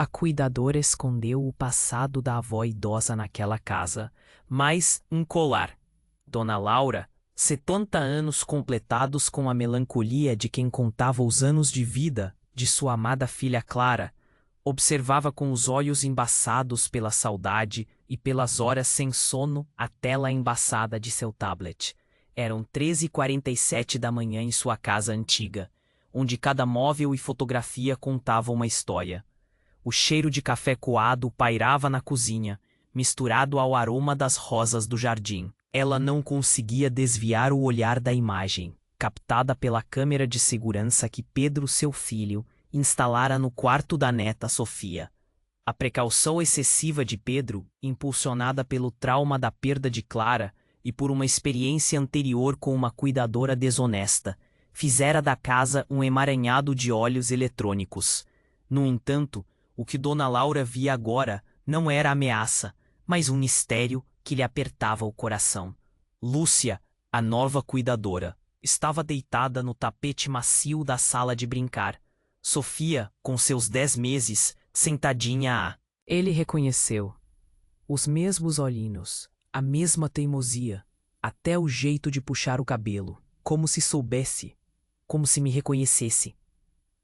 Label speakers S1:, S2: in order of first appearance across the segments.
S1: A cuidadora escondeu o passado da avó idosa naquela casa, mais um colar. Dona Laura, 70 anos completados com a melancolia de quem contava os anos de vida de sua amada filha Clara, observava com os olhos embaçados pela saudade e pelas horas sem sono a tela embaçada de seu tablet. Eram 13h47 da manhã em sua casa antiga, onde cada móvel e fotografia contavam uma história. O cheiro de café coado pairava na cozinha, misturado ao aroma das rosas do jardim. Ela não conseguia desviar o olhar da imagem, captada pela câmera de segurança que Pedro, seu filho, instalara no quarto da neta Sofia. A precaução excessiva de Pedro, impulsionada pelo trauma da perda de Clara e por uma experiência anterior com uma cuidadora desonesta, fizera da casa um emaranhado de olhos eletrônicos. No entanto, o que Dona Laura via agora não era ameaça, mas um mistério que lhe apertava o coração. Lúcia, a nova cuidadora, estava deitada no tapete macio da sala de brincar. Sofia, com seus 10 meses, sentadinha a... Ele reconheceu. Os mesmos olhinhos, a mesma teimosia, até o jeito de puxar o cabelo, como se soubesse, como se me reconhecesse.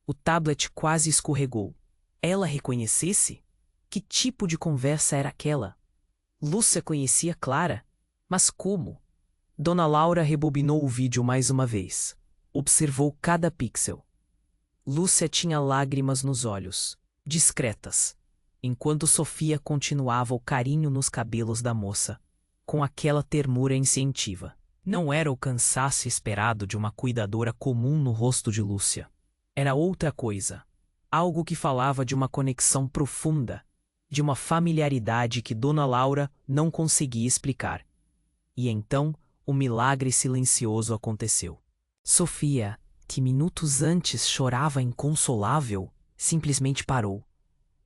S1: O tablet quase escorregou. Ela reconhecesse? Que tipo de conversa era aquela? Lúcia conhecia Clara? Mas como? Dona Laura rebobinou o vídeo mais uma vez. Observou cada pixel. Lúcia tinha lágrimas nos olhos, discretas, enquanto Sofia continuava o carinho nos cabelos da moça, com aquela ternura instintiva. Não era o cansaço esperado de uma cuidadora comum no rosto de Lúcia. Era outra coisa. Algo que falava de uma conexão profunda, de uma familiaridade que Dona Laura não conseguia explicar. E então, o milagre silencioso aconteceu. Sofia, que minutos antes chorava inconsolável, simplesmente parou.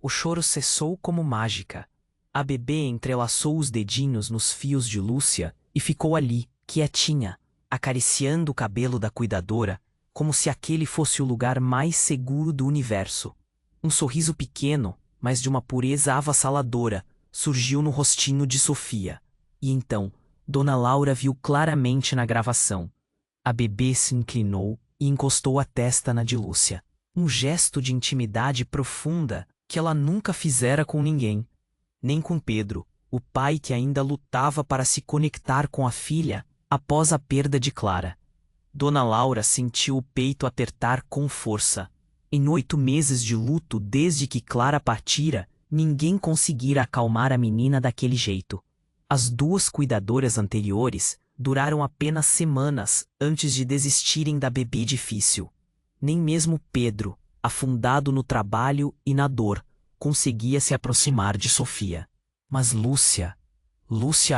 S1: O choro cessou como mágica. A bebê entrelaçou os dedinhos nos fios de Lúcia e ficou ali, quietinha, acariciando o cabelo da cuidadora, como se aquele fosse o lugar mais seguro do universo. Um sorriso pequeno, mas de uma pureza avassaladora, surgiu no rostinho de Sofia. E então, Dona Laura viu claramente na gravação. A bebê se inclinou e encostou a testa na de Lúcia. Um gesto de intimidade profunda que ela nunca fizera com ninguém. Nem com Pedro, o pai que ainda lutava para se conectar com a filha após a perda de Clara. Dona Laura sentiu o peito apertar com força. Em 8 meses de luto desde que Clara partira, ninguém conseguira acalmar a menina daquele jeito. As 2 cuidadoras anteriores duraram apenas semanas antes de desistirem da bebê difícil. Nem mesmo Pedro, afundado no trabalho e na dor, conseguia se aproximar de Sofia. Mas Lúcia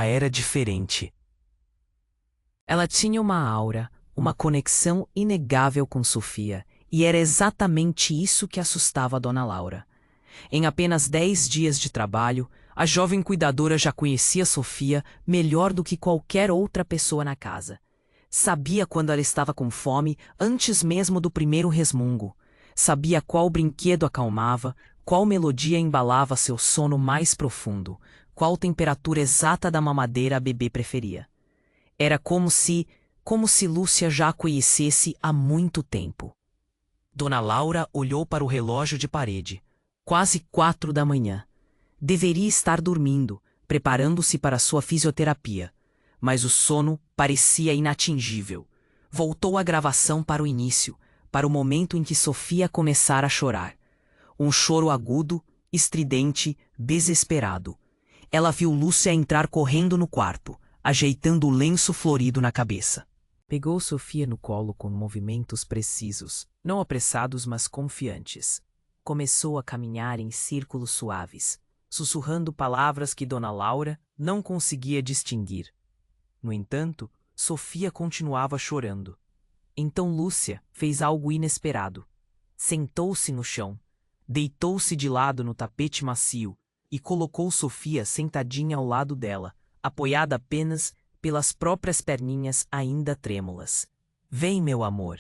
S1: era diferente. Ela tinha uma aura, uma conexão inegável com Sofia, e era exatamente isso que assustava a Dona Laura. Em apenas 10 dias de trabalho, a jovem cuidadora já conhecia Sofia melhor do que qualquer outra pessoa na casa. Sabia quando ela estava com fome antes mesmo do primeiro resmungo. Sabia qual brinquedo acalmava, qual melodia embalava seu sono mais profundo, qual temperatura exata da mamadeira a bebê preferia. Era como se Lúcia já a conhecesse há muito tempo. Dona Laura olhou para o relógio de parede. Quase 4 da manhã. Deveria estar dormindo, preparando-se para sua fisioterapia. Mas o sono parecia inatingível. Voltou a gravação para o início, para o momento em que Sofia começara a chorar. Um choro agudo, estridente, desesperado. Ela viu Lúcia entrar correndo no quarto, ajeitando o lenço florido na cabeça. Pegou Sofia no colo com movimentos precisos, não apressados mas confiantes. Começou a caminhar em círculos suaves, sussurrando palavras que Dona Laura não conseguia distinguir. No entanto, Sofia continuava chorando. Então Lúcia fez algo inesperado. Sentou-se no chão, deitou-se de lado no tapete macio e colocou Sofia sentadinha ao lado dela, apoiada apenas pelas próprias perninhas ainda trêmulas. Vem, meu amor,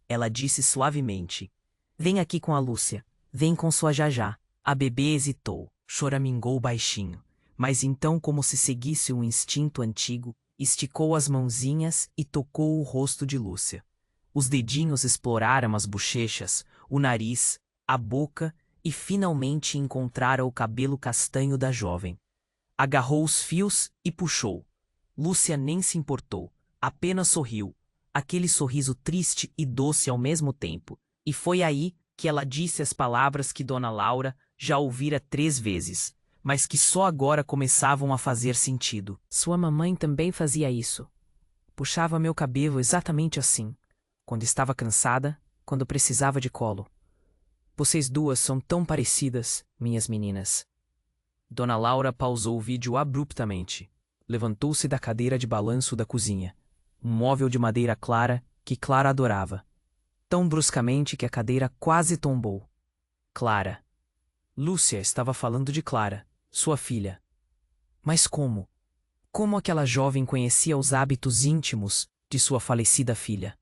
S1: ela disse suavemente. Vem aqui com a Lúcia, vem com sua Jajá. A bebê hesitou, choramingou baixinho, mas então, como se seguisse um instinto antigo, esticou as mãozinhas e tocou o rosto de Lúcia. Os dedinhos exploraram as bochechas, o nariz, a boca e finalmente encontraram o cabelo castanho da jovem. Agarrou os fios e puxou. Lúcia nem se importou, apenas sorriu, aquele sorriso triste e doce ao mesmo tempo, e foi aí que ela disse as palavras que Dona Laura já ouvira 3 vezes, mas que só agora começavam a fazer sentido. Sua mamãe também fazia isso. Puxava meu cabelo exatamente assim, quando estava cansada, quando precisava de colo. Vocês duas são tão parecidas, minhas meninas. Dona Laura pausou o vídeo abruptamente. Levantou-se da cadeira de balanço da cozinha, um móvel de madeira clara que Clara adorava. Tão bruscamente que a cadeira quase tombou. Clara. Lúcia estava falando de Clara, sua filha. Mas como? Como aquela jovem conhecia os hábitos íntimos de sua falecida filha?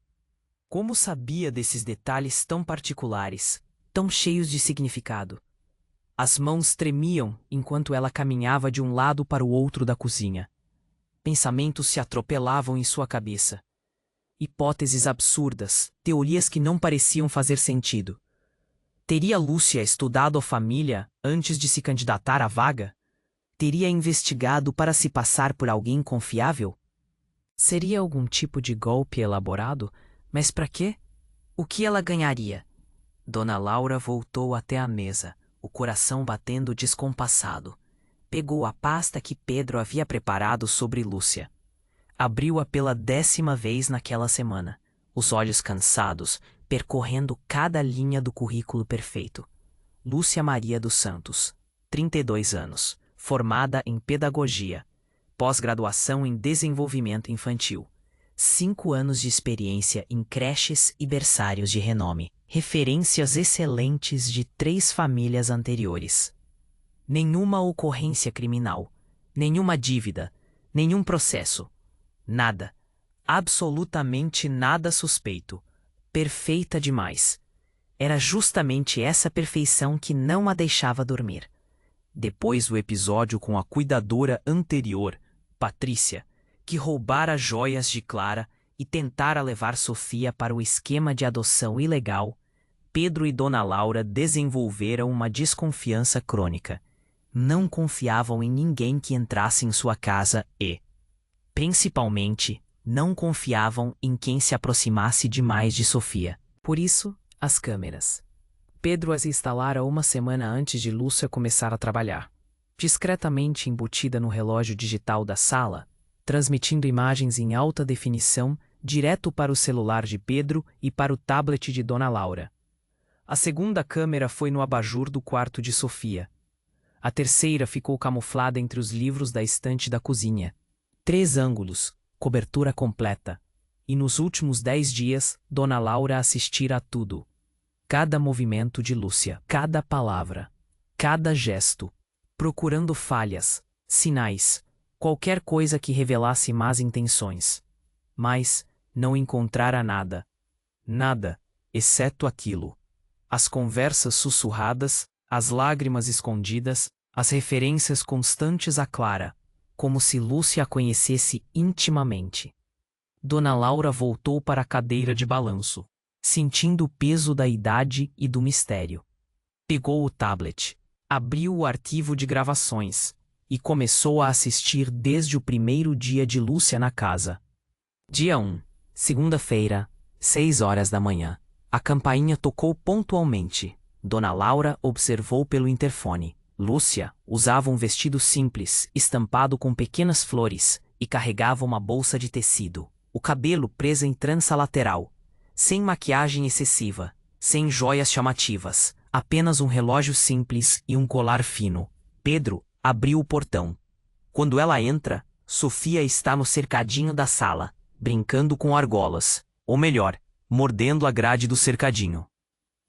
S1: Como sabia desses detalhes tão particulares, tão cheios de significado? As mãos tremiam enquanto ela caminhava de um lado para o outro da cozinha. Pensamentos se atropelavam em sua cabeça. Hipóteses absurdas, teorias que não pareciam fazer sentido. Teria Lúcia estudado a família antes de se candidatar à vaga? Teria investigado para se passar por alguém confiável? Seria algum tipo de golpe elaborado? Mas para quê? O que ela ganharia? Dona Laura voltou até a mesa, o coração batendo descompassado. Pegou a pasta que Pedro havia preparado sobre Lúcia. Abriu-a pela 10ª vez naquela semana, os olhos cansados, percorrendo cada linha do currículo perfeito. Lúcia Maria dos Santos, 32 anos, formada em pedagogia, pós-graduação em desenvolvimento infantil, 5 anos de experiência em creches e berçários de renome, referências excelentes de 3 famílias anteriores. Nenhuma ocorrência criminal, nenhuma dívida, nenhum processo. Nada, absolutamente nada suspeito. Perfeita demais. Era justamente essa perfeição que não a deixava dormir. Depois do episódio com a cuidadora anterior, Patrícia, que roubara joias de Clara e tentara levar Sofia para o esquema de adoção ilegal, Pedro e Dona Laura desenvolveram uma desconfiança crônica. Não confiavam em ninguém que entrasse em sua casa e, principalmente, não confiavam em quem se aproximasse demais de Sofia. Por isso, as câmeras. Pedro as instalara uma semana antes de Lúcia começar a trabalhar. Discretamente embutida no relógio digital da sala, transmitindo imagens em alta definição direto para o celular de Pedro e para o tablet de Dona Laura. A segunda câmera foi no abajur do quarto de Sofia. A terceira ficou camuflada entre os livros da estante da cozinha. 3 ângulos, cobertura completa. E nos últimos 10 dias, Dona Laura assistira a tudo. Cada movimento de Lúcia, cada palavra, cada gesto, procurando falhas, sinais, qualquer coisa que revelasse más intenções. Mas não encontrara nada. Nada, exceto aquilo. As conversas sussurradas, as lágrimas escondidas, as referências constantes a Clara, como se Lúcia a conhecesse intimamente. Dona Laura voltou para a cadeira de balanço, sentindo o peso da idade e do mistério. Pegou o tablet, abriu o arquivo de gravações e começou a assistir desde o primeiro dia de Lúcia na casa. Dia 1, segunda-feira, 6 horas da manhã. A campainha tocou pontualmente. Dona Laura observou pelo interfone. Lúcia usava um vestido simples, estampado com pequenas flores, e carregava uma bolsa de tecido, o cabelo preso em trança lateral, sem maquiagem excessiva, sem joias chamativas, apenas um relógio simples e um colar fino. Pedro abriu o portão. Quando ela entra, Sofia está no cercadinho da sala, brincando com argolas, ou melhor, mordendo a grade do cercadinho.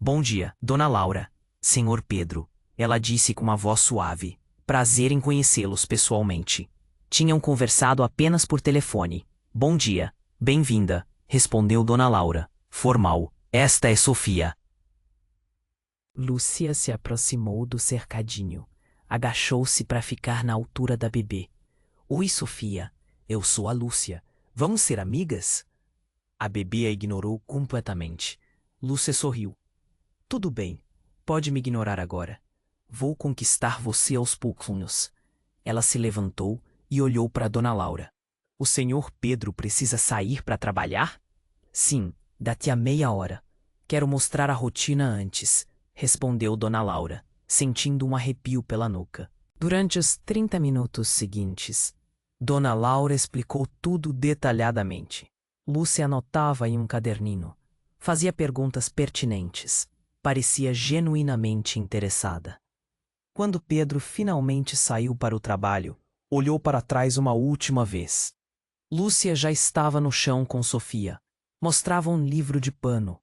S1: Bom dia, Dona Laura, Senhor Pedro, ela disse com uma voz suave. Prazer em conhecê-los pessoalmente. Tinham conversado apenas por telefone. Bom dia, bem-vinda, respondeu Dona Laura, formal. Esta é Sofia. Lúcia se aproximou do cercadinho. Agachou-se para ficar na altura da bebê. Oi, Sofia. Eu sou a Lúcia. Vamos ser amigas? A bebê a ignorou completamente. Lúcia sorriu. Tudo bem. Pode me ignorar agora. Vou conquistar você aos pouquinhos. Ela se levantou e olhou para Dona Laura. O senhor Pedro precisa sair para trabalhar? Sim, daqui a meia hora. Quero mostrar a rotina antes, respondeu Dona Laura, sentindo um arrepio pela nuca. Durante os 30 minutos seguintes, Dona Laura explicou tudo detalhadamente. Lúcia anotava em um caderninho. Fazia perguntas pertinentes. Parecia genuinamente interessada. Quando Pedro finalmente saiu para o trabalho, olhou para trás uma última vez. Lúcia já estava no chão com Sofia. Mostrava um livro de pano.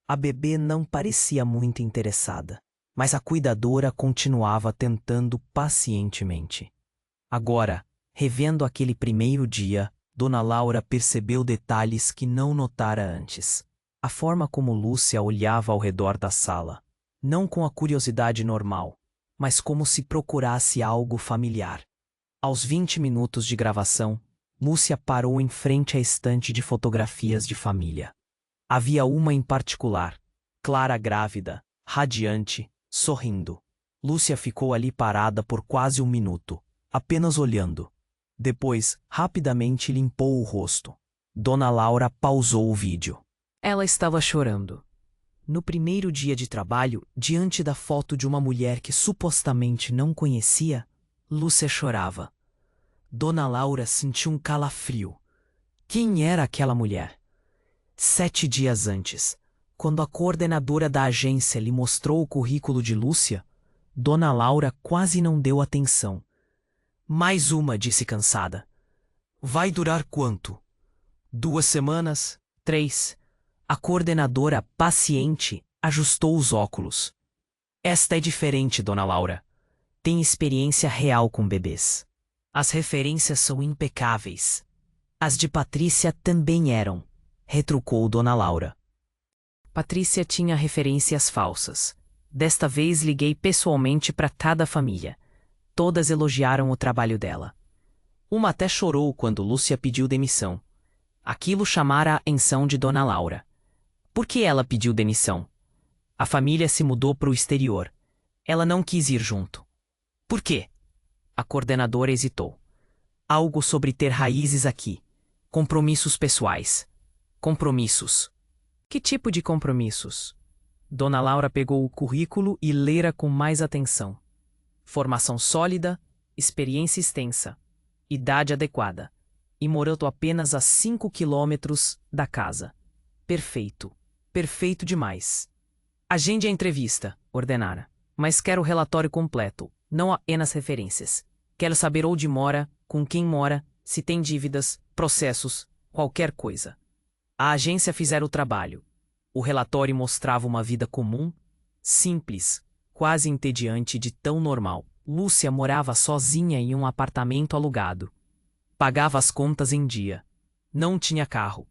S1: A bebê não parecia muito interessada, mas a cuidadora continuava tentando pacientemente. Agora, revendo aquele primeiro dia, Dona Laura percebeu detalhes que não notara antes. A forma como Lúcia olhava ao redor da sala, não com a curiosidade normal, mas como se procurasse algo familiar. Aos 20 minutos de gravação, Lúcia parou em frente à estante de fotografias de família. Havia uma em particular, Clara grávida, radiante, sorrindo. Lúcia ficou ali parada por quase 1 minuto, apenas olhando. Depois, rapidamente limpou o rosto. Dona Laura pausou o vídeo. Ela estava chorando. No primeiro dia de trabalho, diante da foto de uma mulher que supostamente não conhecia, Lúcia chorava. Dona Laura sentiu um calafrio. Quem era aquela mulher? 7 dias antes, quando a coordenadora da agência lhe mostrou o currículo de Lúcia, Dona Laura quase não deu atenção. Mais uma, disse cansada. Vai durar quanto? 2 semanas? 3? A coordenadora, paciente, ajustou os óculos. Esta é diferente, Dona Laura. Tem experiência real com bebês. As referências são impecáveis. As de Patrícia também eram, retrucou Dona Laura. Patrícia tinha referências falsas. Desta vez liguei pessoalmente para cada família. Todas elogiaram o trabalho dela. Uma até chorou quando Lúcia pediu demissão. Aquilo chamara a atenção de Dona Laura. Por que ela pediu demissão? A família se mudou para o exterior. Ela não quis ir junto. Por quê? A coordenadora hesitou. Algo sobre ter raízes aqui. Compromissos pessoais. Compromissos. Que tipo de compromissos? Dona Laura pegou o currículo e lera com mais atenção. Formação sólida, experiência extensa, idade adequada. E morando apenas a 5 quilômetros da casa. Perfeito. Perfeito demais. Agende a entrevista, ordenara. Mas quero o relatório completo, não apenas referências. Quero saber onde mora, com quem mora, se tem dívidas, processos, qualquer coisa. A agência fizera o trabalho. O relatório mostrava uma vida comum, simples, quase entediante de tão normal. Lúcia morava sozinha em um apartamento alugado. Pagava as contas em dia. Não tinha carro.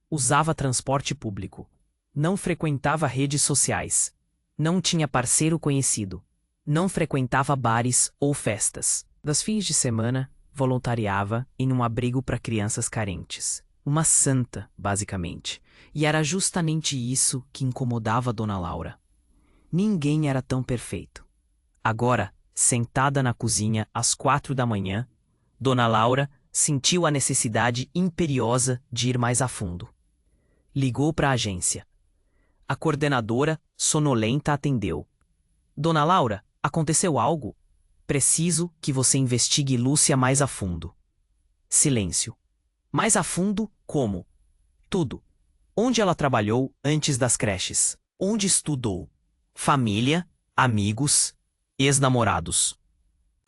S1: Usava transporte público. Não frequentava redes sociais. Não tinha parceiro conhecido. Não frequentava bares ou festas. Nos fins de semana, voluntariava em um abrigo para crianças carentes. Uma santa, basicamente. E era justamente isso que incomodava Dona Laura. Ninguém era tão perfeito. Agora, sentada na cozinha às 4 da manhã, Dona Laura sentiu a necessidade imperiosa de ir mais a fundo. Ligou para a agência. A coordenadora, sonolenta, atendeu. Dona Laura, aconteceu algo? Preciso que você investigue Lúcia mais a fundo. Silêncio. Mais a fundo, como? Tudo. Onde ela trabalhou antes das creches? Onde estudou? Família, amigos, ex-namorados.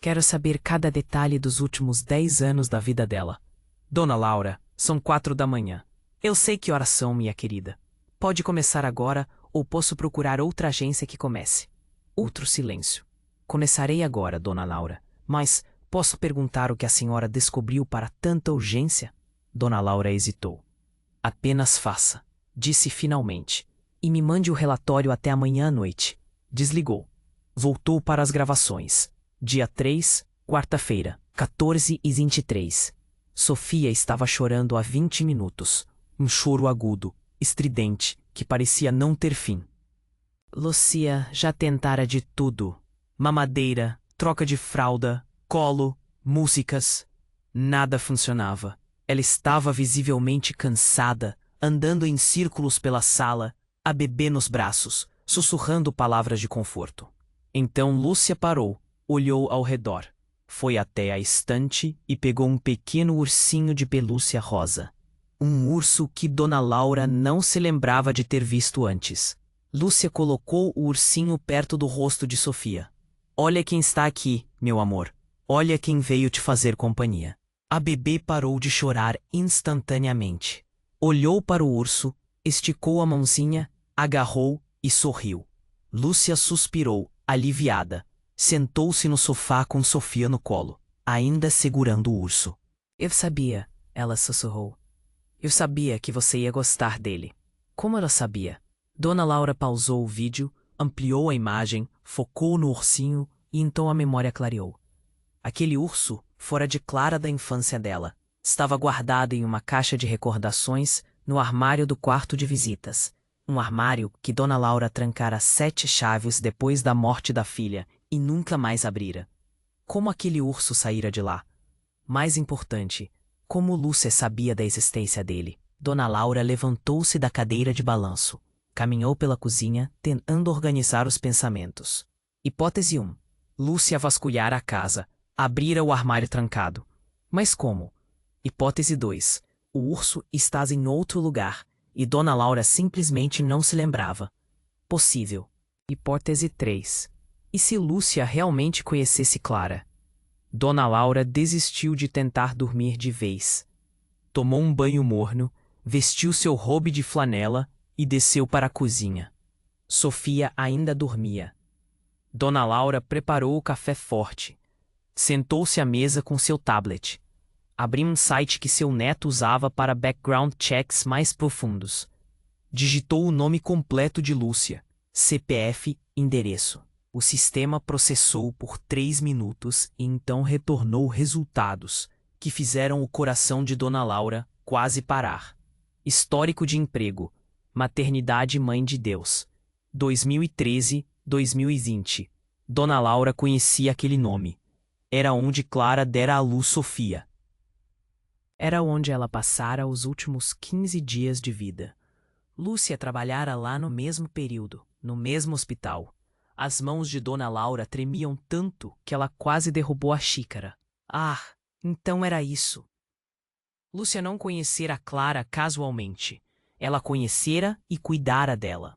S1: Quero saber cada detalhe dos últimos 10 anos da vida dela. Dona Laura, são 4 da manhã. Eu sei que horas são, minha querida. Pode começar agora ou posso procurar outra agência que comece. Outro silêncio. Começarei agora, Dona Laura. Mas posso perguntar o que a senhora descobriu para tanta urgência? Dona Laura hesitou. Apenas faça, disse finalmente. E me mande o relatório até amanhã à noite. Desligou. Voltou para as gravações. Dia 3, quarta-feira, 14h23. Sofia estava chorando há 20 minutos. Um choro agudo, estridente, que parecia não ter fim. Lucia já tentara de tudo. Mamadeira, troca de fralda, colo, músicas. Nada funcionava. Ela estava visivelmente cansada, andando em círculos pela sala, a bebê nos braços, sussurrando palavras de conforto. Então Lúcia parou, olhou ao redor. Foi até a estante e pegou um pequeno ursinho de pelúcia rosa. Um urso que Dona Laura não se lembrava de ter visto antes. Lúcia colocou o ursinho perto do rosto de Sofia. Olha quem está aqui, meu amor. Olha quem veio te fazer companhia. A bebê parou de chorar instantaneamente. Olhou para o urso, esticou a mãozinha, agarrou e sorriu. Lúcia suspirou, aliviada. Sentou-se no sofá com Sofia no colo, ainda segurando o urso. Eu sabia, ela sussurrou. Eu sabia que você ia gostar dele. Como ela sabia? Dona Laura pausou o vídeo, ampliou a imagem, focou no ursinho e então a memória clareou. Aquele urso fora de Clara da infância dela. Estava guardado em uma caixa de recordações no armário do quarto de visitas. Um armário que Dona Laura trancara 7 chaves depois da morte da filha e nunca mais abrira. Como aquele urso saíra de lá? Mais importante, como Lúcia sabia da existência dele? Dona Laura levantou-se da cadeira de balanço. Caminhou pela cozinha, tentando organizar os pensamentos. Hipótese 1. Lúcia vasculhara a casa. Abrira o armário trancado. Mas como? Hipótese 2. O urso estava em outro lugar, e Dona Laura simplesmente não se lembrava. Possível. Hipótese 3. E se Lúcia realmente conhecesse Clara? Dona Laura desistiu de tentar dormir de vez. Tomou um banho morno, vestiu seu robe de flanela e desceu para a cozinha. Sofia ainda dormia. Dona Laura preparou o café forte. Sentou-se à mesa com seu tablet. Abriu um site que seu neto usava para background checks mais profundos. Digitou o nome completo de Lúcia, CPF, endereço. O sistema processou por 3 minutos e então retornou resultados, que fizeram o coração de Dona Laura quase parar. Histórico de emprego. Maternidade Mãe de Deus. 2013-2020. Dona Laura conhecia aquele nome. Era onde Clara dera à luz Sofia. Era onde ela passara os últimos 15 dias de vida. Lúcia trabalhara lá no mesmo período, no mesmo hospital. As mãos de Dona Laura tremiam tanto que ela quase derrubou a xícara. Ah, então era isso. Lúcia não conhecera Clara casualmente. Ela conhecera e cuidara dela.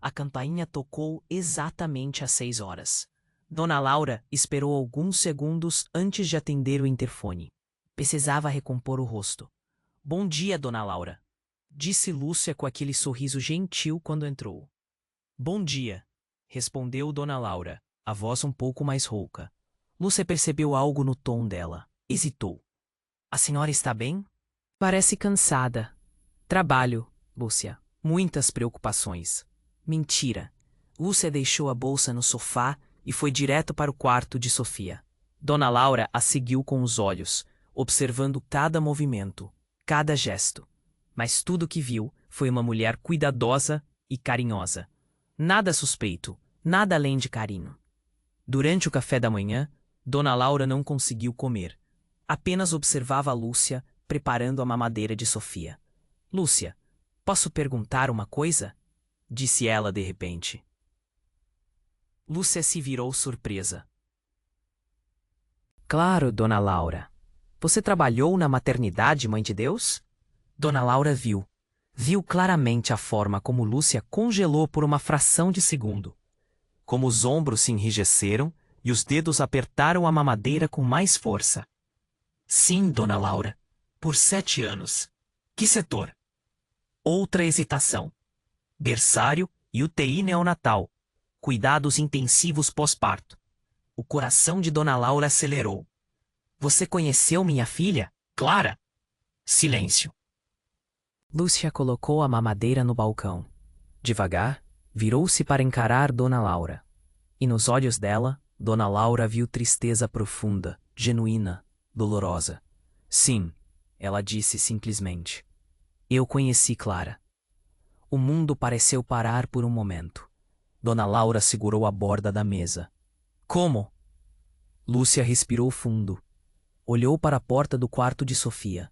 S1: A campainha tocou exatamente às 6 horas. Dona Laura esperou alguns segundos antes de atender o interfone. Precisava recompor o rosto. Bom dia, Dona Laura, disse Lúcia com aquele sorriso gentil quando entrou. Bom dia, respondeu Dona Laura, a voz um pouco mais rouca. Lúcia percebeu algo no tom dela. Hesitou. A senhora está bem? Parece cansada. Trabalho, Lúcia. Muitas preocupações. Mentira. Lúcia deixou a bolsa no sofá e foi direto para o quarto de Sofia. Dona Laura a seguiu com os olhos, observando cada movimento, cada gesto. Mas tudo que viu foi uma mulher cuidadosa e carinhosa. Nada suspeito, nada além de carinho. Durante o café da manhã, Dona Laura não conseguiu comer. Apenas observava a Lúcia preparando a mamadeira de Sofia. Lúcia, posso perguntar uma coisa? Disse ela de repente. Lúcia se virou surpresa. Claro, Dona Laura. Você trabalhou na maternidade Mãe de Deus? Dona Laura viu. Viu claramente a forma como Lúcia congelou por uma fração de segundo. Como os ombros se enrijeceram e os dedos apertaram a mamadeira com mais força. Sim, Dona Laura. Por 7 anos. Que setor? Outra hesitação. Berçário e UTI neonatal. Cuidados intensivos pós-parto. O coração de Dona Laura acelerou. Você conheceu minha filha, Clara? Silêncio. Lúcia colocou a mamadeira no balcão. Devagar, virou-se para encarar Dona Laura. E nos olhos dela, Dona Laura viu tristeza profunda, genuína, dolorosa. Sim, ela disse simplesmente. Eu conheci Clara. O mundo pareceu parar por um momento. Dona Laura segurou a borda da mesa. Como? Lúcia respirou fundo. Olhou para a porta do quarto de Sofia.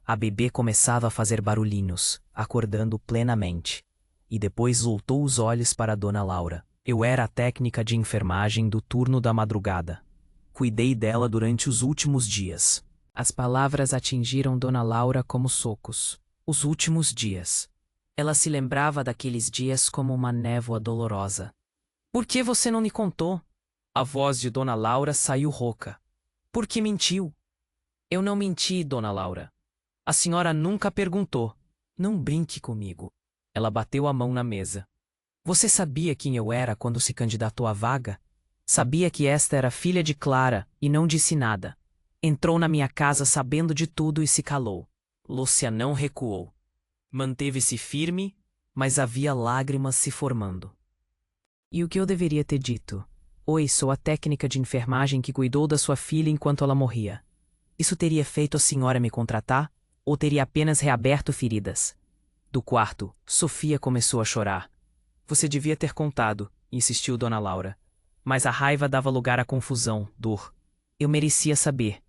S1: A bebê começava a fazer barulhinhos, acordando plenamente. E depois voltou os olhos para Dona Laura. Eu era a técnica de enfermagem do turno da madrugada. Cuidei dela durante os últimos dias. As palavras atingiram Dona Laura como socos. Os últimos dias. Ela se lembrava daqueles dias como uma névoa dolorosa. Por que você não me contou? A voz de Dona Laura saiu rouca. Por que mentiu? Eu não menti, Dona Laura. A senhora nunca perguntou. Não brinque comigo. Ela bateu a mão na mesa. Você sabia quem eu era quando se candidatou à vaga? Sabia que esta era filha de Clara e não disse nada. Entrou na minha casa sabendo de tudo e se calou. Lúcia não recuou. Manteve-se firme, mas havia lágrimas se formando. E o que eu deveria ter dito? Oi, sou a técnica de enfermagem que cuidou da sua filha enquanto ela morria. Isso teria feito a senhora me contratar? Ou teria apenas reaberto feridas? Do quarto, Sofia começou a chorar. Você devia ter contado, insistiu Dona Laura. Mas a raiva dava lugar à confusão, dor. Eu merecia saber.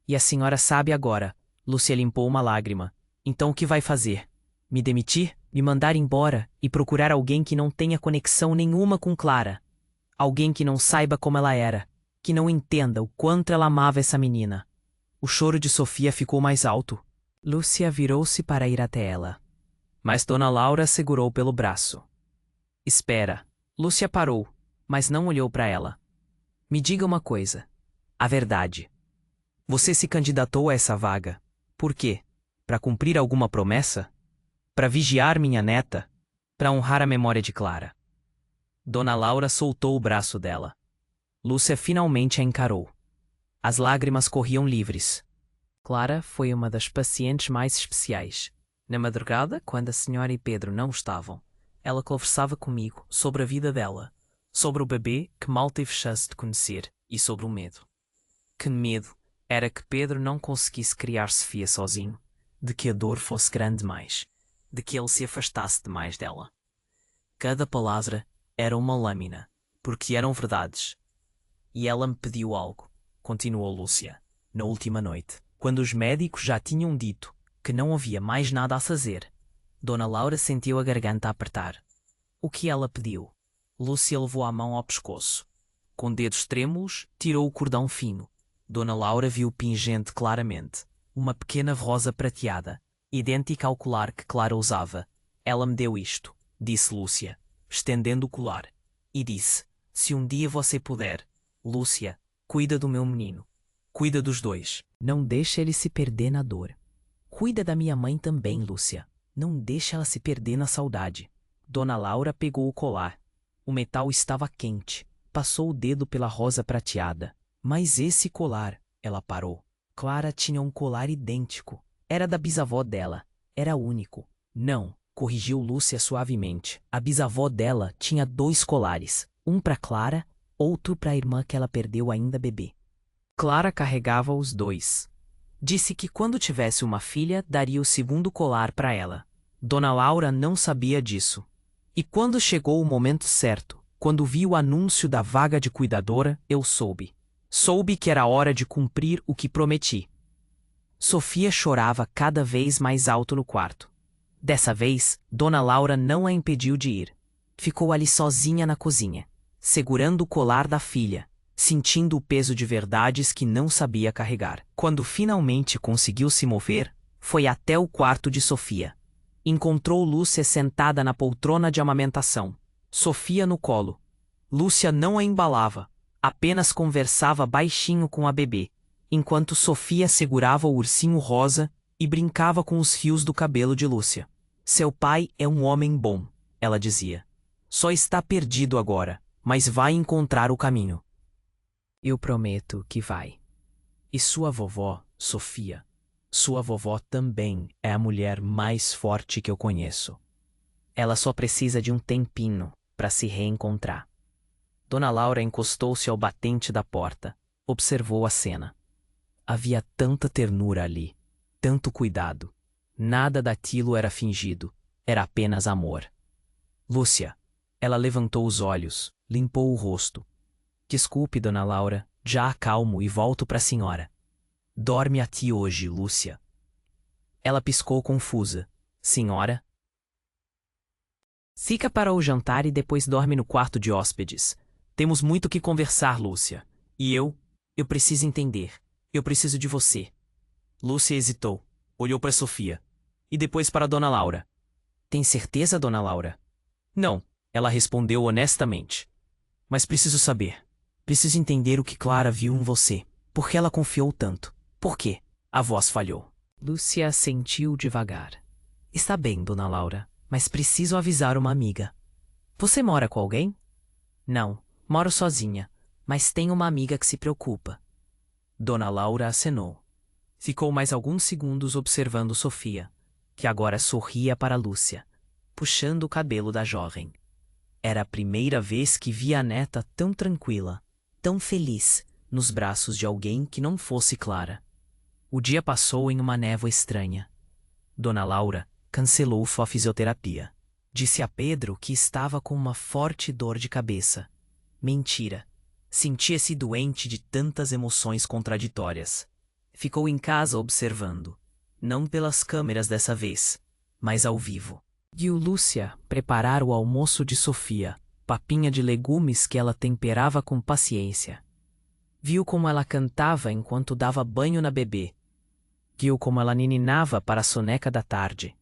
S1: E a senhora sabe agora. Lúcia limpou uma lágrima. Então o que vai fazer? Me demitir? Me mandar embora e procurar alguém que não tenha conexão nenhuma com Clara? Alguém que não saiba como ela era, que não entenda o quanto ela amava essa menina. O choro de Sofia ficou mais alto. Lúcia virou-se para ir até ela. Mas Dona Laura segurou pelo braço. Espera. Lúcia parou, mas não olhou para ela. Me diga uma coisa. A verdade. Você se candidatou a essa vaga. Por quê? Para cumprir alguma promessa? Para vigiar minha neta? Para honrar a memória de Clara? Dona Laura soltou o braço dela. Lúcia finalmente a encarou. As lágrimas corriam livres. Clara foi uma das pacientes mais especiais. Na madrugada, quando a senhora e Pedro não estavam, ela conversava comigo sobre a vida dela, sobre o bebê que mal teve chance de conhecer e sobre o medo. Que medo era que Pedro não conseguisse criar Sofia sozinho, de que a dor fosse grande demais, de que ele se afastasse demais dela. Cada palavra era uma lâmina, porque eram verdades. E ela me pediu algo, continuou Lúcia, na última noite, quando os médicos já tinham dito que não havia mais nada a fazer. Dona Laura sentiu a garganta a apertar. O que ela pediu? Lúcia levou a mão ao pescoço. Com dedos trêmulos, tirou o cordão fino. Dona Laura viu pingente claramente. Uma pequena rosa prateada, idêntica ao colar que Clara usava. Ela me deu isto, disse Lúcia, estendendo o colar. E disse, se um dia você puder, Lúcia, cuida do meu menino. Cuida dos dois. Não deixa ele se perder na dor. Cuida da minha mãe também, Lúcia. Não deixa ela se perder na saudade. Dona Laura pegou o colar. O metal estava quente. Passou o dedo pela rosa prateada. Mas esse colar, ela parou. Clara tinha um colar idêntico. Era da bisavó dela. Era único. Não, corrigiu Lúcia suavemente. A bisavó dela tinha 2 colares. Um para Clara, outro para a irmã que ela perdeu ainda bebê. Clara carregava os 2. Disse que quando tivesse uma filha, daria o segundo colar para ela. Dona Laura não sabia disso. E quando chegou o momento certo, quando vi o anúncio da vaga de cuidadora, eu soube. Soube que era hora de cumprir o que prometi. Sofia chorava cada vez mais alto no quarto. Dessa vez, Dona Laura não a impediu de ir. Ficou ali sozinha na cozinha, segurando o colar da filha, sentindo o peso de verdades que não sabia carregar. Quando finalmente conseguiu se mover, foi até o quarto de Sofia. Encontrou Lúcia sentada na poltrona de amamentação. Sofia no colo. Lúcia não a embalava, apenas conversava baixinho com a bebê, enquanto Sofia segurava o ursinho rosa e brincava com os fios do cabelo de Lúcia. Seu pai é um homem bom, ela dizia. Só está perdido agora, mas vai encontrar o caminho. Eu prometo que vai. E sua vovó, Sofia, sua vovó também é a mulher mais forte que eu conheço. Ela só precisa de um tempinho para se reencontrar. Dona Laura encostou-se ao batente da porta. Observou a cena. Havia tanta ternura ali, tanto cuidado. Nada daquilo era fingido, era apenas amor. Lúcia. Ela levantou os olhos, limpou o rosto. Desculpe, Dona Laura, já acalmo e volto para a senhora. Dorme aqui hoje, Lúcia. Ela piscou confusa. Senhora? Fica para o jantar e depois dorme no quarto de hóspedes. Temos muito que conversar, Lúcia. E eu preciso entender. Eu preciso de você. Lúcia hesitou, olhou para Sofia. E depois para Dona Laura. Tem certeza, Dona Laura? Não, ela respondeu honestamente. Mas preciso saber. Preciso entender o que Clara viu em você. Por que ela confiou tanto? Por quê? A voz falhou. Lúcia assentiu devagar. Está bem, Dona Laura, mas preciso avisar uma amiga. Você mora com alguém? Não, moro sozinha, mas tenho uma amiga que se preocupa. Dona Laura acenou. Ficou mais alguns segundos observando Sofia, que agora sorria para Lúcia, puxando o cabelo da jovem. Era a primeira vez que via a neta tão tranquila, tão feliz, nos braços de alguém que não fosse Clara. O dia passou em uma névoa estranha. Dona Laura cancelou sua fisioterapia. Disse a Pedro que estava com uma forte dor de cabeça. Mentira. Sentia-se doente de tantas emoções contraditórias. Ficou em casa observando. Não pelas câmeras dessa vez, mas ao vivo. Viu Lúcia preparar o almoço de Sofia, papinha de legumes que ela temperava com paciência. Viu como ela cantava enquanto dava banho na bebê. Viu como ela nininava para a soneca da tarde.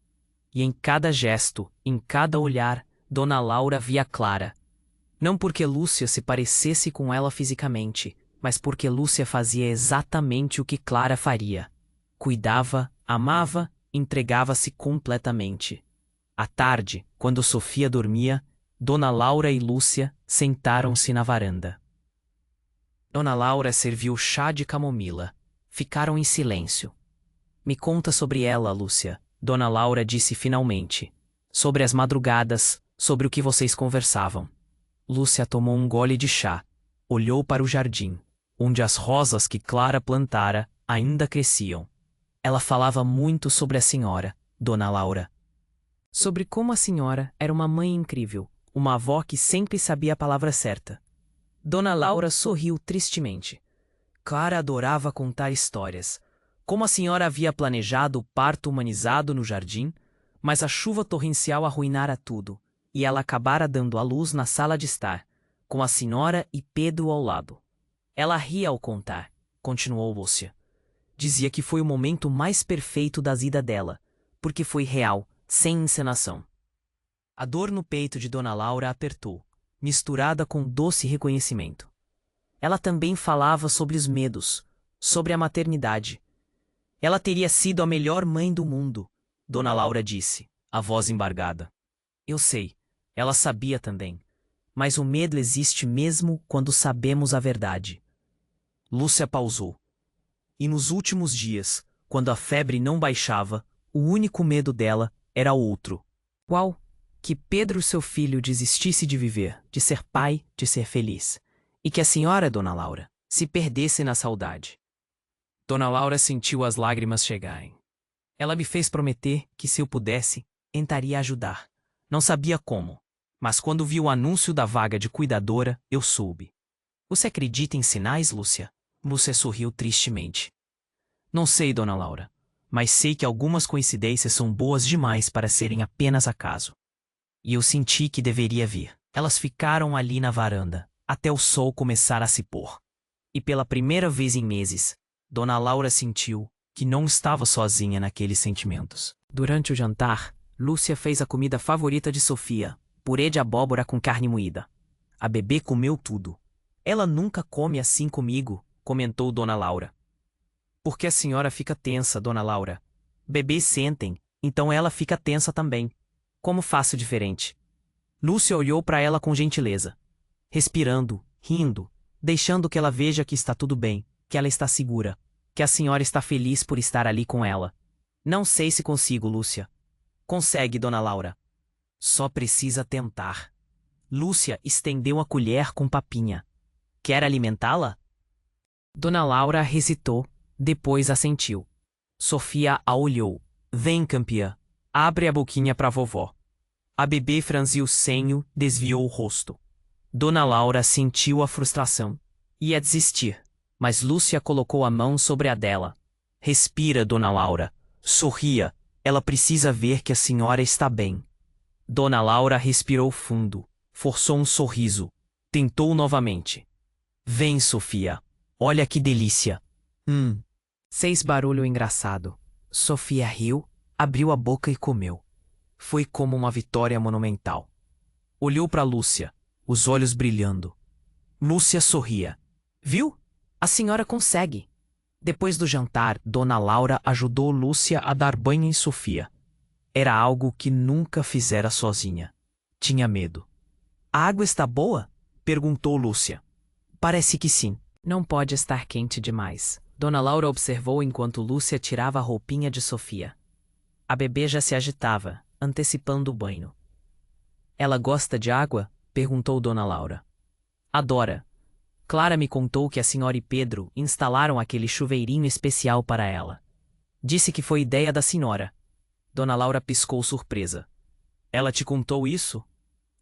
S1: E em cada gesto, em cada olhar, Dona Laura via Clara. Não porque Lúcia se parecesse com ela fisicamente, mas porque Lúcia fazia exatamente o que Clara faria. Cuidava, amava, entregava-se completamente. À tarde, quando Sofia dormia, Dona Laura e Lúcia sentaram-se na varanda. Dona Laura serviu chá de camomila. Ficaram em silêncio. Me conta sobre ela, Lúcia, Dona Laura disse finalmente. Sobre as madrugadas, sobre o que vocês conversavam. Lúcia tomou um gole de chá. Olhou para o jardim, onde as rosas que Clara plantara ainda cresciam. Ela falava muito sobre a senhora, Dona Laura. Sobre como a senhora era uma mãe incrível, uma avó que sempre sabia a palavra certa. Dona Laura sorriu tristemente. Clara adorava contar histórias. Como a senhora havia planejado o parto humanizado no jardim, mas a chuva torrencial arruinara tudo, e ela acabara dando à luz na sala de estar, com a senhora e Pedro ao lado. Ela ria ao contar, continuou Lúcia. Dizia que foi o momento mais perfeito da vida dela, porque foi real, sem encenação. A dor no peito de Dona Laura apertou, misturada com doce reconhecimento. Ela também falava sobre os medos, sobre a maternidade. Ela teria sido a melhor mãe do mundo, Dona Laura disse, a voz embargada. Eu sei, ela sabia também. Mas o medo existe mesmo quando sabemos a verdade. Lúcia pausou. E nos últimos dias, quando a febre não baixava, o único medo dela era outro. Qual? Que Pedro, seu filho, desistisse de viver, de ser pai, de ser feliz. E que a senhora, Dona Laura, se perdesse na saudade. Dona Laura sentiu as lágrimas chegarem. Ela me fez prometer que, se eu pudesse, tentaria ajudar. Não sabia como, mas quando vi o anúncio da vaga de cuidadora, eu soube. Você acredita em sinais, Lúcia? Lúcia sorriu tristemente. Não sei, Dona Laura, mas sei que algumas coincidências são boas demais para serem apenas acaso. E eu senti que deveria vir. Elas ficaram ali na varanda, até o sol começar a se pôr. E pela primeira vez em meses, Dona Laura sentiu que não estava sozinha naqueles sentimentos. Durante o jantar, Lúcia fez a comida favorita de Sofia, purê de abóbora com carne moída. A bebê comeu tudo. Ela nunca come assim comigo, comentou Dona Laura. Por que a senhora fica tensa, Dona Laura? Bebês sentem, então ela fica tensa também. Como faço diferente? Lúcia olhou para ela com gentileza. Respirando, rindo, deixando que ela veja que está tudo bem, que ela está segura, que a senhora está feliz por estar ali com ela. Não sei se consigo, Lúcia. Consegue, Dona Laura. Só precisa tentar. Lúcia estendeu a colher com papinha. Quer alimentá-la? Dona Laura hesitou, depois assentiu. Sofia a olhou. Vem, campeã. Abre a boquinha pra vovó. A bebê franziu o senho, desviou o rosto. Dona Laura sentiu a frustração. Ia desistir, mas Lúcia colocou a mão sobre a dela. Respira, Dona Laura. Sorria. Ela precisa ver que a senhora está bem. Dona Laura respirou fundo. Forçou um sorriso. Tentou novamente. Vem, Sofia. Olha que delícia. Fez barulho engraçado. Sofia riu, abriu a boca e comeu. Foi como uma vitória monumental. Olhou para Lúcia, os olhos brilhando. Lúcia sorria. Viu? A senhora consegue. Depois do jantar, Dona Laura ajudou Lúcia a dar banho em Sofia. Era algo que nunca fizera sozinha. Tinha medo. A água está boa? Perguntou Lúcia. Parece que sim. Não pode estar quente demais. Dona Laura observou enquanto Lúcia tirava a roupinha de Sofia. A bebê já se agitava, antecipando o banho. Ela gosta de água? Perguntou Dona Laura. Adora. Clara me contou que a senhora e Pedro instalaram aquele chuveirinho especial para ela. Disse que foi ideia da senhora. Dona Laura piscou surpresa. Ela te contou isso?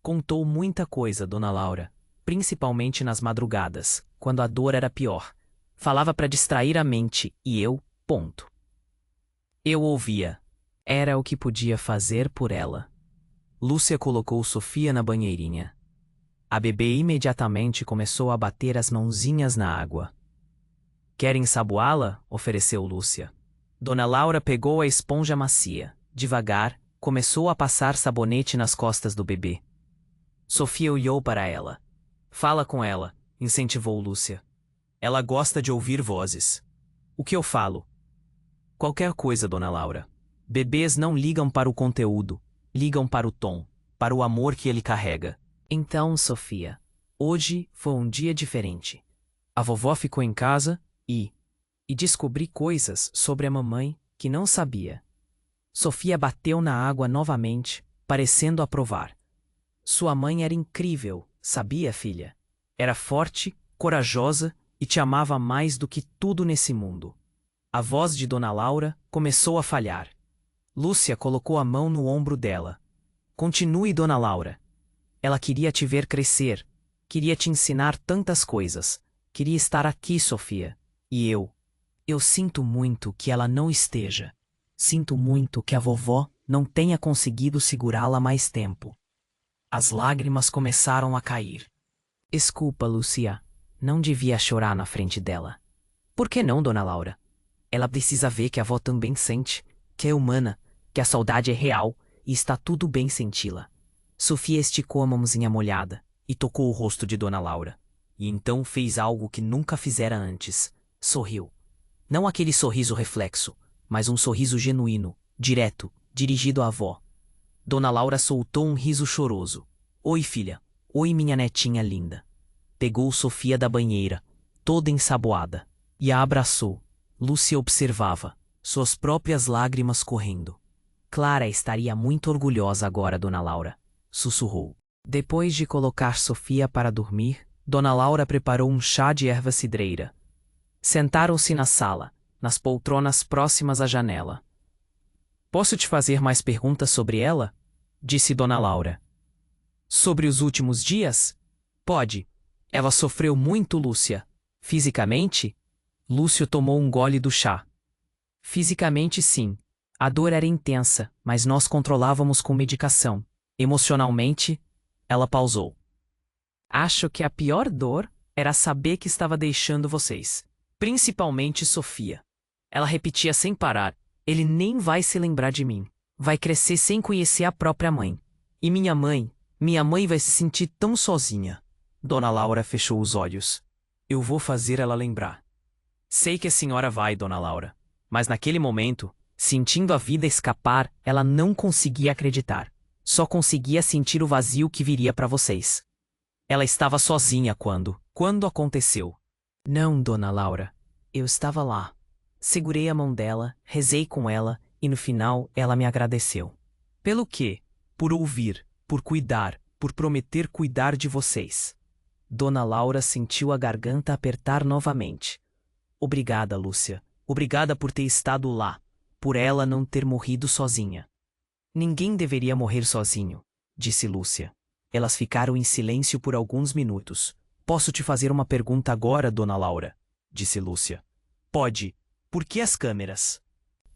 S1: Contou muita coisa, Dona Laura, principalmente nas madrugadas, quando a dor era pior. Falava para distrair a mente e eu, ponto. Eu ouvia. Era o que podia fazer por ela. Lúcia colocou Sofia na banheirinha. A bebê imediatamente começou a bater as mãozinhas na água. Quer ensaboá-la? Ofereceu Lúcia. Dona Laura pegou a esponja macia. Devagar, começou a passar sabonete nas costas do bebê. Sofia olhou para ela. Fala com ela, incentivou Lúcia. Ela gosta de ouvir vozes. O que eu falo? Qualquer coisa, Dona Laura. Bebês não ligam para o conteúdo, ligam para o tom, para o amor que ele carrega. Então, Sofia, hoje foi um dia diferente. A vovó ficou em casa e descobri coisas sobre a mamãe que não sabia. Sofia bateu na água novamente, parecendo aprovar. Sua mãe era incrível, sabia, filha? Era forte, corajosa e te amava mais do que tudo nesse mundo. A voz de Dona Laura começou a falhar. Lúcia colocou a mão no ombro dela. Continue, Dona Laura. Ela queria te ver crescer, queria te ensinar tantas coisas, queria estar aqui, Sofia. E eu sinto muito que ela não esteja. Sinto muito que a vovó não tenha conseguido segurá-la mais tempo. As lágrimas começaram a cair. Desculpa, Lúcia. Não devia chorar na frente dela. Por que não, Dona Laura? Ela precisa ver que a avó também sente, que é humana, que a saudade é real e está tudo bem senti-la. Sofia esticou a mãozinha molhada e tocou o rosto de Dona Laura. E então fez algo que nunca fizera antes. Sorriu. Não aquele sorriso reflexo, mas um sorriso genuíno, direto, dirigido à avó. Dona Laura soltou um riso choroso. Oi, filha. Oi, minha netinha linda. Pegou Sofia da banheira, toda ensaboada, e a abraçou. Lúcia observava, suas próprias lágrimas correndo. Clara estaria muito orgulhosa agora, Dona Laura, sussurrou. Depois de colocar Sofia para dormir, Dona Laura preparou um chá de erva cidreira. Sentaram-se na sala, nas poltronas próximas à janela. Posso te fazer mais perguntas sobre ela? Disse Dona Laura. Sobre os últimos dias? Pode. Ela sofreu muito, Lúcia. Fisicamente? Lúcio tomou um gole do chá. Fisicamente, sim. A dor era intensa, mas nós controlávamos com medicação. Emocionalmente, ela pausou. Acho que a pior dor era saber que estava deixando vocês. Principalmente Sofia. Ela repetia sem parar. Ele nem vai se lembrar de mim. Vai crescer sem conhecer a própria mãe. E minha mãe vai se sentir tão sozinha. Dona Laura fechou os olhos. Eu vou fazer ela lembrar. Sei que a senhora vai, Dona Laura. Mas naquele momento, sentindo a vida escapar, ela não conseguia acreditar. Só conseguia sentir o vazio que viria para vocês. Ela estava sozinha quando aconteceu. Não, Dona Laura. Eu estava lá. Segurei a mão dela, rezei com ela e no final ela me agradeceu. Pelo quê? Por ouvir, por cuidar, por prometer cuidar de vocês. Dona Laura sentiu a garganta apertar novamente. Obrigada, Lúcia. Obrigada por ter estado lá, por ela não ter morrido sozinha. Ninguém deveria morrer sozinho, disse Lúcia. Elas ficaram em silêncio por alguns minutos. Posso te fazer uma pergunta agora, Dona Laura? Disse Lúcia. Pode. Por que as câmeras?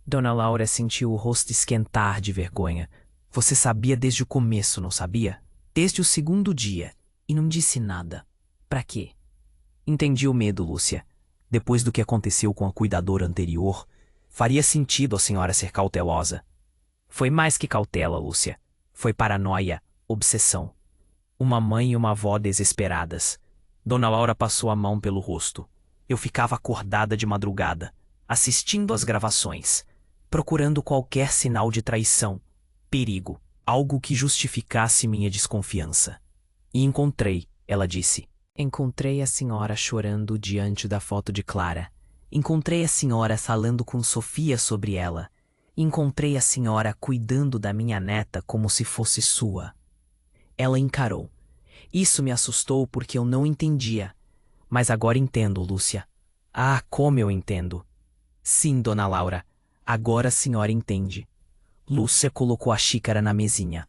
S1: Dona Laura sentiu o rosto esquentar de vergonha. Você sabia desde o começo, não sabia? Desde o segundo dia. E não disse nada. Pra quê? Entendi o medo, Lúcia. Depois do que aconteceu com a cuidadora anterior, faria sentido a senhora ser cautelosa. Foi mais que cautela, Lúcia. Foi paranoia, obsessão. Uma mãe e uma avó desesperadas. Dona Laura passou a mão pelo rosto. Eu ficava acordada de madrugada, assistindo às gravações, procurando qualquer sinal de traição, perigo, algo que justificasse minha desconfiança. E encontrei, ela disse. Encontrei a senhora chorando diante da foto de Clara. Encontrei a senhora falando com Sofia sobre ela. Encontrei a senhora cuidando da minha neta como se fosse sua. Ela encarou. Isso me assustou porque eu não entendia. Mas agora entendo, Lúcia. Ah, como eu entendo. Sim, Dona Laura. Agora a senhora entende. Lúcia colocou a xícara na mesinha.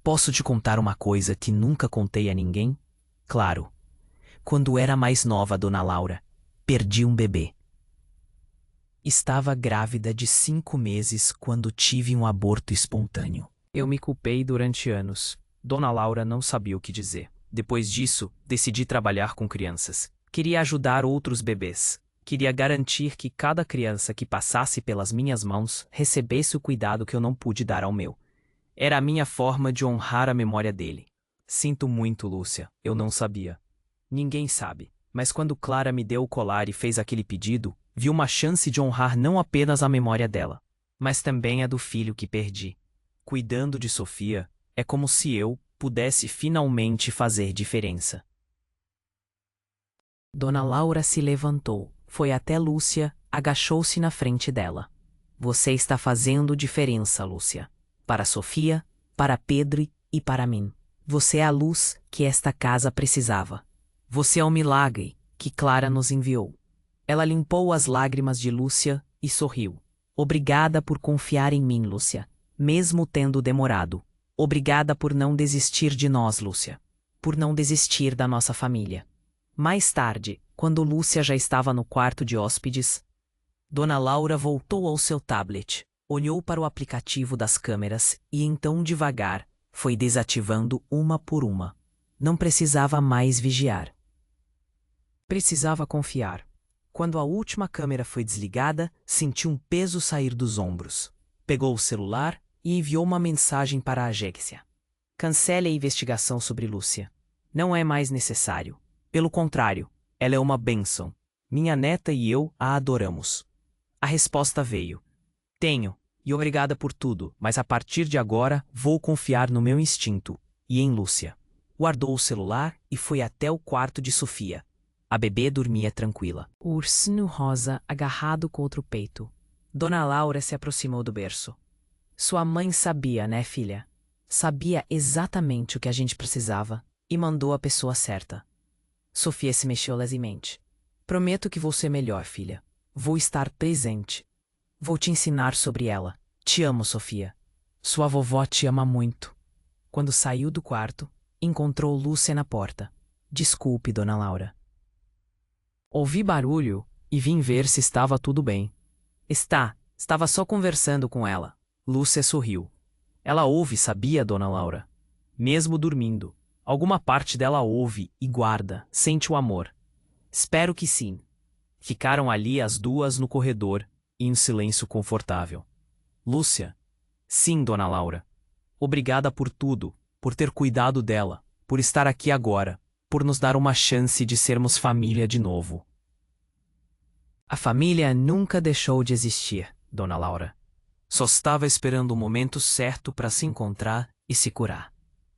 S1: Posso te contar uma coisa que nunca contei a ninguém? Claro. Quando era mais nova, Dona Laura, perdi um bebê. Estava grávida de 5 meses quando tive um aborto espontâneo. Eu me culpei durante anos. Dona Laura não sabia o que dizer. Depois disso, decidi trabalhar com crianças. Queria ajudar outros bebês. Queria garantir que cada criança que passasse pelas minhas mãos recebesse o cuidado que eu não pude dar ao meu. Era a minha forma de honrar a memória dele. Sinto muito, Lúcia. Eu não sabia. Ninguém sabe. Mas quando Clara me deu o colar e fez aquele pedido, vi uma chance de honrar não apenas a memória dela, mas também a do filho que perdi. Cuidando de Sofia, é como se eu pudesse finalmente fazer diferença. Dona Laura se levantou, foi até Lúcia, agachou-se na frente dela. Você está fazendo diferença, Lúcia. Para Sofia, para Pedro e para mim. Você é a luz que esta casa precisava. Você é o milagre que Clara nos enviou. Ela limpou as lágrimas de Lúcia e sorriu. Obrigada por confiar em mim, Lúcia, mesmo tendo demorado. Obrigada por não desistir de nós, Lúcia. Por não desistir da nossa família. Mais tarde, quando Lúcia já estava no quarto de hóspedes, Dona Laura voltou ao seu tablet, olhou para o aplicativo das câmeras e então devagar foi desativando uma por uma. Não precisava mais vigiar. Precisava confiar. Quando a última câmera foi desligada, sentiu um peso sair dos ombros. Pegou o celular e enviou uma mensagem para a agência. Cancele a investigação sobre Lúcia. Não é mais necessário. Pelo contrário, ela é uma bênção. Minha neta e eu a adoramos. A resposta veio. Tenho, e obrigada por tudo, mas a partir de agora vou confiar no meu instinto e em Lúcia. Guardou o celular e foi até o quarto de Sofia. A bebê dormia tranquila. O ursinho rosa agarrado contra o peito. Dona Laura se aproximou do berço. Sua mãe sabia, né, filha? Sabia exatamente o que a gente precisava e mandou a pessoa certa. Sofia se mexeu levemente. Prometo que vou ser melhor, filha. Vou estar presente. Vou te ensinar sobre ela. Te amo, Sofia. Sua vovó te ama muito. Quando saiu do quarto, encontrou Lúcia na porta. Desculpe, Dona Laura. Ouvi barulho e vim ver se estava tudo bem. Estava só conversando com ela. Lúcia sorriu. Ela ouve, sabia, Dona Laura? Mesmo dormindo, alguma parte dela ouve e guarda, sente o amor. Espero que sim. Ficaram ali as duas no corredor, em um silêncio confortável. Lúcia. Sim, Dona Laura. Obrigada por tudo, por ter cuidado dela, por estar aqui agora, por nos dar uma chance de sermos família de novo. A família nunca deixou de existir, Dona Laura. Só estava esperando o momento certo para se encontrar e se curar.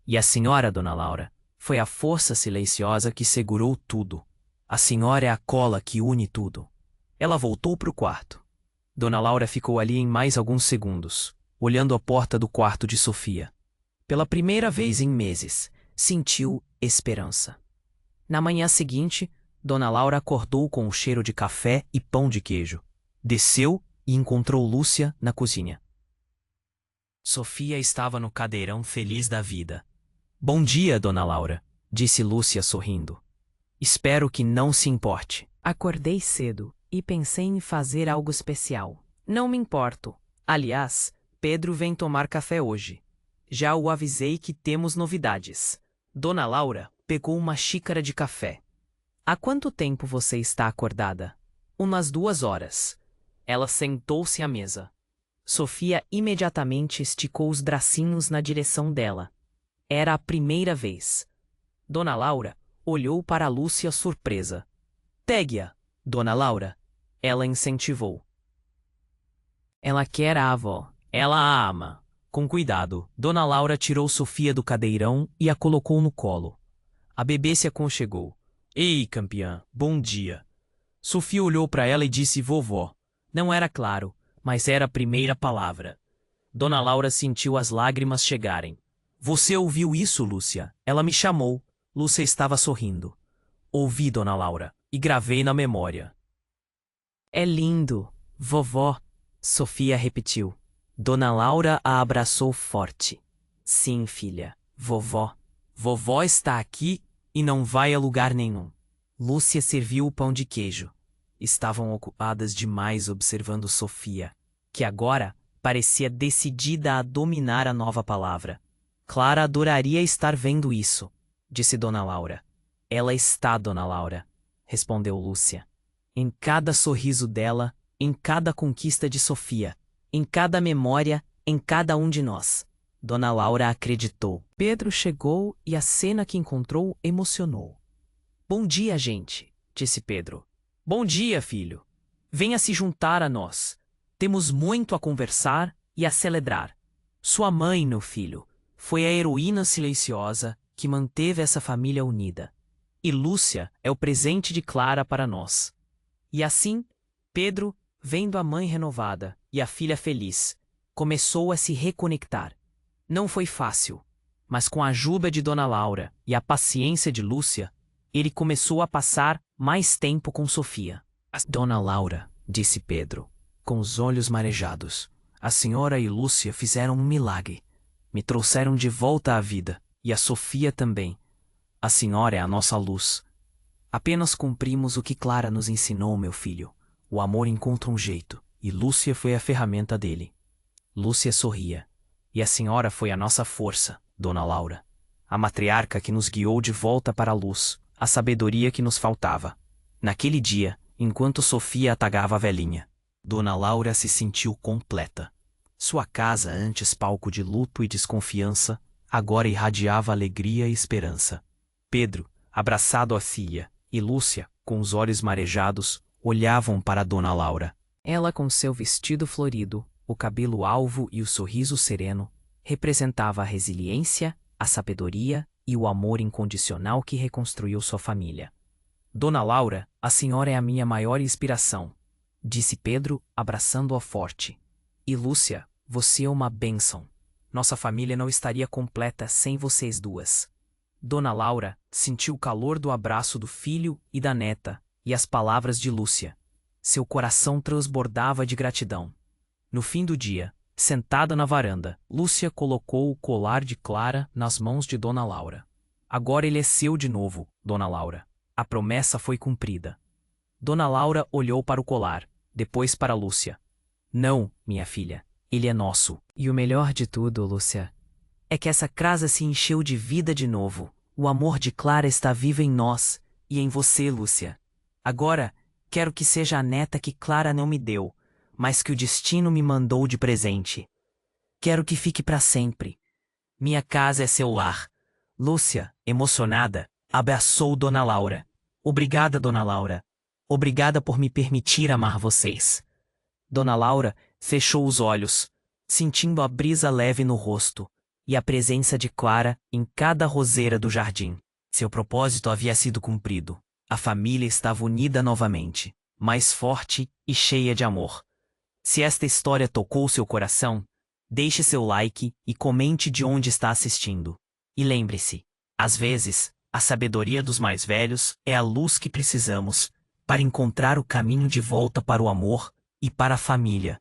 S1: E a senhora, Dona Laura, foi a força silenciosa que segurou tudo. A senhora é a cola que une tudo. Ela voltou para o quarto. Dona Laura ficou ali em mais alguns segundos, olhando a porta do quarto de Sofia. Pela primeira vez em meses, sentiu esperança. Na manhã seguinte, Dona Laura acordou com o cheiro de café e pão de queijo. Desceu e encontrou Lúcia na cozinha. Sofia estava no cadeirão feliz da vida. Bom dia, Dona Laura, disse Lúcia sorrindo. Espero que não se importe. Acordei cedo e pensei em fazer algo especial. Não me importo. Aliás, Pedro vem tomar café hoje. Já o avisei que temos novidades. Dona Laura pegou uma xícara de café. Há quanto tempo você está acordada? Umas 2 horas. Ela sentou-se à mesa. Sofia imediatamente esticou os bracinhos na direção dela. Era a primeira vez. Dona Laura olhou para Lúcia surpresa. Pegue-a, Dona Laura. Ela incentivou. Ela quer a avó. Ela a ama. Com cuidado, Dona Laura tirou Sofia do cadeirão e a colocou no colo. A bebê se aconchegou. Ei, campeã, bom dia. Sofia olhou para ela e disse vovó. Não era claro, mas era a primeira palavra. Dona Laura sentiu as lágrimas chegarem. Você ouviu isso, Lúcia? Ela me chamou. Lúcia estava sorrindo. Ouvi, Dona Laura, e gravei na memória. É lindo, vovó, Sofia repetiu. Dona Laura a abraçou forte. Sim, filha, vovó. Vovó está aqui e não vai a lugar nenhum. Lúcia serviu o pão de queijo. Estavam ocupadas demais observando Sofia, que agora parecia decidida a dominar a nova palavra. Clara adoraria estar vendo isso, disse Dona Laura. Ela está, Dona Laura, respondeu Lúcia. Em cada sorriso dela, em cada conquista de Sofia, em cada memória, em cada um de nós. Dona Laura acreditou. Pedro chegou e a cena que encontrou emocionou. Bom dia, gente, disse Pedro. Bom dia, filho. Venha se juntar a nós. Temos muito a conversar e a celebrar. Sua mãe, meu filho, foi a heroína silenciosa que manteve essa família unida. E Lúcia é o presente de Clara para nós. E assim, Pedro, vendo a mãe renovada e a filha feliz, começou a se reconectar. Não foi fácil, mas com a ajuda de Dona Laura e a paciência de Lúcia, ele começou a passar mais tempo com Sofia. Dona Laura, disse Pedro, com os olhos marejados, a senhora e Lúcia fizeram um milagre. Me trouxeram de volta à vida, e a Sofia também. A senhora é a nossa luz. Apenas cumprimos o que Clara nos ensinou, meu filho. O amor encontra um jeito, e Lúcia foi a ferramenta dele. Lúcia sorria. E a senhora foi a nossa força, Dona Laura. A matriarca que nos guiou de volta para a luz, a sabedoria que nos faltava. Naquele dia, enquanto Sofia atagava a velhinha, Dona Laura se sentiu completa. Sua casa, antes palco de luto e desconfiança, agora irradiava alegria e esperança. Pedro, abraçado à filha, e Lúcia, com os olhos marejados, olhavam para Dona Laura. Ela, com seu vestido florido, o cabelo alvo e o sorriso sereno, representava a resiliência, a sabedoria e o amor incondicional que reconstruiu sua família. Dona Laura, a senhora é a minha maior inspiração, disse Pedro, abraçando-a forte. E Lúcia, você é uma bênção. Nossa família não estaria completa sem vocês duas. Dona Laura sentiu o calor do abraço do filho e da neta e as palavras de Lúcia. Seu coração transbordava de gratidão. No fim do dia, sentada na varanda, Lúcia colocou o colar de Clara nas mãos de Dona Laura. Agora ele é seu de novo, Dona Laura. A promessa foi cumprida. Dona Laura olhou para o colar, depois para Lúcia. Não, minha filha, ele é nosso. E o melhor de tudo, Lúcia, é que essa casa se encheu de vida de novo. O amor de Clara está vivo em nós e em você, Lúcia. Agora, quero que seja a neta que Clara não me deu, mas que o destino me mandou de presente. Quero que fique para sempre. Minha casa é seu lar. Lúcia, emocionada, abraçou Dona Laura. Obrigada, Dona Laura. Obrigada por me permitir amar vocês. Dona Laura fechou os olhos, sentindo a brisa leve no rosto e a presença de Clara em cada roseira do jardim. Seu propósito havia sido cumprido. A família estava unida novamente, mais forte e cheia de amor. Se esta história tocou seu coração, deixe seu like e comente de onde está assistindo. E lembre-se, Às vezes, a sabedoria dos mais velhos é a luz que precisamos para encontrar o caminho de volta para o amor e para a família.